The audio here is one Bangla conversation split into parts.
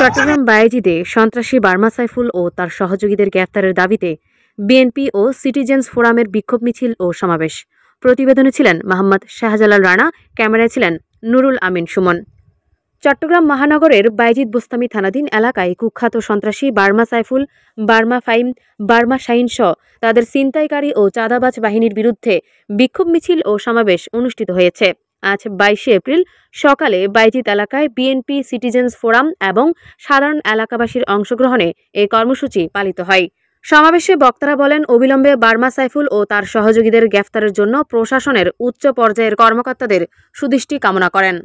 চট্টগ্রাম বায়েজিদে সন্ত্রাসী বার্মা সাইফুল ও তার সহযোগীদের গ্রেফতারের দাবিতে বিএনপি ও সিটিজেন্স ফোরামের বিক্ষোভ মিছিল ও সমাবেশ। প্রতিবেদনে ছিলেন মোহাম্মদ শাহজালাল রানা, ক্যামেরায় ছিলেন নুরুল আমিন সুমন। চট্টগ্রাম মহানগরের বায়েজিদ বোস্তামি থানাধীন এলাকায় কুখ্যাত সন্ত্রাসী Burma Saiful, Burma Faim, Burma Shahin সহ তাদের ছিনতাইকারী ও চাঁদাবাজ বাহিনীর বিরুদ্ধে বিক্ষোভ মিছিল ও সমাবেশ অনুষ্ঠিত হয়েছে। আজ 22 এপ্রিল সকালে বায়েজিদ এলাকায় বিএনপি, সিটিজেন্স ফোরাম এবং সাধারণ এলাকাবাসীর অংশগ্রহণে এই কর্মসূচি পালিত হয়। সমাবেশে বক্তারা বলেন, অবিলম্বে বার্মা সাইফুল ও তার সহযোগীদের গ্রেফতারের জন্য প্রশাসনের উচ্চ পর্যায়ের কর্মকর্তাদের সুদৃষ্টি কামনা করেন।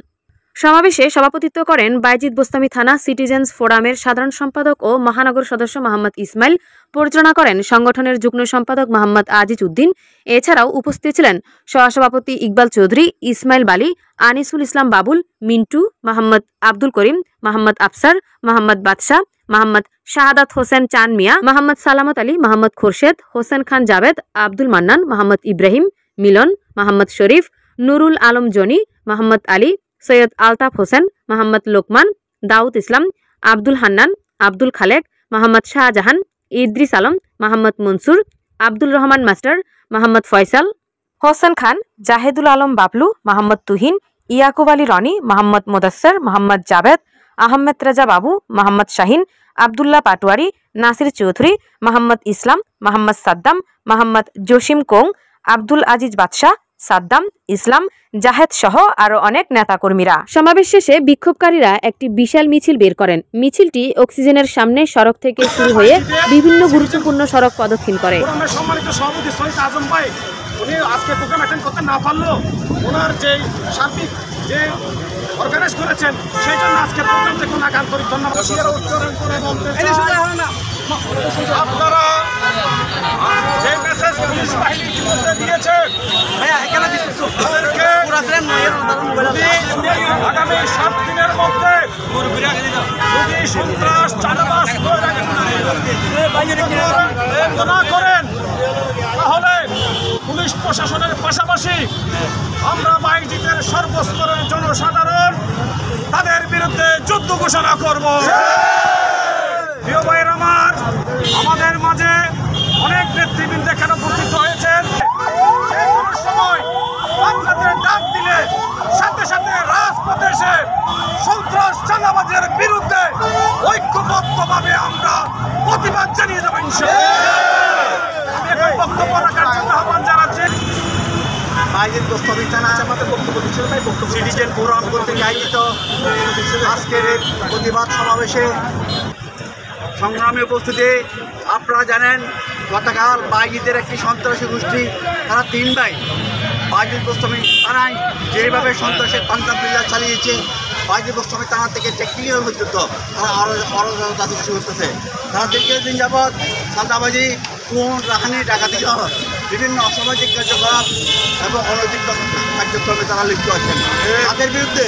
সমাবেশে সভাপতিত্ব করেন বায়েজিদ বোস্তামি থানা সিটিজেন্স ফোরামের সাধারণ সম্পাদক ও মহানগর সদস্য মোহাম্মদ ইসমাইল। পরিচালনা করেন সংগঠনের যুগ্ম সম্পাদক মোহাম্মদ আজিজ উদ্দিন। এছাড়াও উপস্থিত ছিলেন সহসভাপতি ইকবাল চৌধুরী, ইসমাইল বালী, আনিসুল ইসলাম বাবুল, মিন্টু, মোহাম্মদ আব্দুল করিম, মোহাম্মদ আফসার, মোহাম্মদ বাদশাহ, মোহাম্মদ শাহাদাত হোসেন চান মিয়া, মোহাম্মদ সালামত আলী, মোহাম্মদ খোরশেদ, হোসেন খান জাভেদ, আব্দুল মান্নান, মোহাম্মদ ইব্রাহিম, মিলন, মোহাম্মদ শরীফ, নুরুল আলম জনি, মোহাম্মদ আলী, সৈয়দ আলতাফ হোসেন, মোহাম্মদ লোকমান, দাউদ ইসলাম, আব্দুল হান্নান, আব্দুল খালেক, মোহাম্মদ শাহজাহান, ইদ্রিস আলম, মোহাম্মদ মনসুর, আব্দুল রহমান মাস্টার, মোহাম্মদ ফয়সাল, হোসেন খান, জাহেদুল আলম বাবলু, মোহাম্মদ তুহিন, ইয়াকুব আলী রনি, মোহাম্মদ মোদাসের, মোহাম্মদ জাভেদ, আহমেদ রেজা বাবু, মোহাম্মদ শাহিন, আবদুল্লাহ পাটোয়ারি, নাসির চৌধুরী, মোহাম্মদ ইসলাম, মোহাম্মদ সাদ্দাম, মোহাম্মদ জসিম কোং, আব্দুল আজিজ বাদশাহ, সাদ্দাম, ইসলাম, জাহেদ সহ আরো অনেক নেতাকর্মীরা। সমাবেশ শেষে বিক্ষোভকারীরা একটি বিশাল মিছিল বের করেন। মিছিলটি অক্সিজেনের সামনে সড়ক থেকে শুরু হয়ে বিভিন্ন গুরুত্বপূর্ণ সড়ক প্রদক্ষিণ করে। সম্মানিত সভাপতি সৈয়দ আজম ভাই, উনি আজকে প্রোগ্রাম অ্যাটেন্ড করতে না পারলেও ওনার যে সার্বিক যে অর্গানাইজ করেছেন সেই জন্য আজকে প্রোগ্রাম দেখুন আন্তরিক ধন্যবাদ উচ্চারণ করে বলতে চাই, আপনারা যে মেসেজ পুলিশ বাহিনী ইতিমধ্যে দিয়েছে আগামী 7 দিনের মধ্যে যদি সন্ত্রাস চাঁদাবাজ না করেন তাহলে পুলিশ প্রশাসনের পাশাপাশি আমরা বায়েজিদের সর্বস্তরের জনসাধারণ তাদের বিরুদ্ধে যুদ্ধ ঘোষণা করব। প্রিয় ভাইয়ের আমার, আমাদের মাঝে অনেক নেতৃবৃন্দ এখানে উপস্থিত হয়েছেন। যে কোনো সময় আপনাদের ডাক দিলে সাথে সাথে রাজপথে এসে সন্ত্রাস চাঁদাবাজের বিরুদ্ধে ঐক্যবদ্ধভাবে আমরা প্রতিবাদ জানিয়ে যাবো ইনশাআল্লাহ। আমি এখন বক্তব্য রাখার জন্য আহ্বান জানাচ্ছি। বায়েজিদ বোস্তামি থানা সিটিজেন ফোরাম কর্তৃক আয়োজিত আজকের প্রতিবাদ সমাবেশে সংগ্রামী উপস্থিতি। আপনারা জানেন, গতকাল বায়েজিদের একটি সন্ত্রাসী গোষ্ঠী, তারা 3 ভাই বায়েজিদ বোস্তামি থানায় যেভাবে সন্ত্রাসের তান্ত্রিক চালিয়েছে, বায়েজিদ বোস্তামি থানা থেকে টেকনিক্যাল পর্যন্ত তারা অরাজকতা সৃষ্টি করতেছে। তারা দীর্ঘদিন যাবৎ চাঁদাবাজি, খুন, রাহানি, ডাকাতি সহ বিভিন্ন অসামাজিক কার্যকলাপ এবং অনৈতিক কার্যক্রমে তারা লিপ্ত আছেন। তাদের বিরুদ্ধে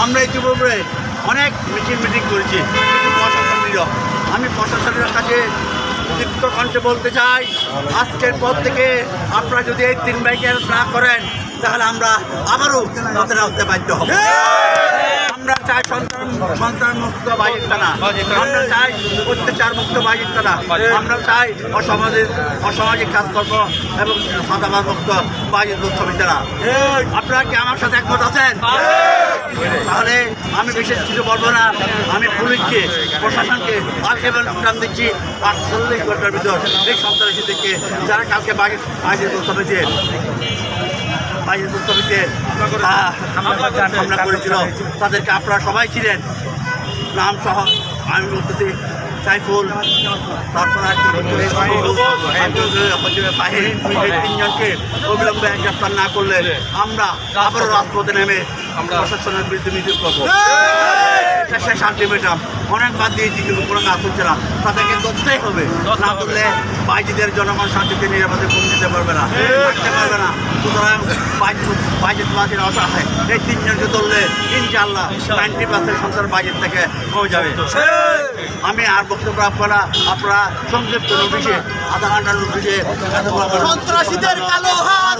আমরা ইতিপূর্বে অনেক মিটিং করেছি। আমি প্রশাসনের কাছে দীপ্ত কণ্ঠে বলতে চাই, আজকের পর থেকে আপনারা যদি এই 3 ভাইকে না করেন তাহলে আমরা আবারও পথে নামতে বাধ্য হব। আমরা চাই সন্তান মুক্ত বায়েজিদ থানা, আমরা চাই অত্যাচার মুক্ত বায়েজিদ থানা, আমরা চাই অসামাজিক কাজকর্ম এবং চাঁদাবাজ মুক্ত বায়েজিদ বোস্তামি থানা। আপনারা কি আমার সাথে একমত আছেন? তাহলে আমি বিশেষ কিছু বলবো না। আমি পুলিশকে, প্রশাসনকে আলটিমেটাম দিচ্ছি 48 ঘন্টার ভিতর এই সন্ত্রাসী থেকে যারা কালকে বায়েজিদ বোস্তামিতে হামলা করেছিল তাদেরকে আপনারা সবাই ছিলেন, নাম সহ আমি বলতেছি সাইফুল, তারপর এই 3 জনকে অবিলম্বে গ্রেফতার না করলে আমরা আবারও রাজপথে নেমে প্রশাসনের বিরুদ্ধে মিছিল করবো। শেষ আলটিমেটাম অনেকবার দিয়েছি, কিন্তু কোনো কাজ হচ্ছে না। তাদেরকে ধরতেই হবে, না ধরলে বায়েজিদের জনগণ শান্তিতে নিরাপদে ঘুম দিতে পারবে না, থাকতে পারবে না। সুতরাং বায়েজিদবাসীর অসহায় এই 3 জনকে ধরলে ইনশাআল্লাহ 90% সন্ত্রাস বায়েজিদ থেকে হয়ে যাবে। আমি আর বক্তব্য আপনারা সংক্ষিপ্ত নোটিশে, আধা ঘন্টার নোটিশে সন্ত্রাসীদের কালো হাত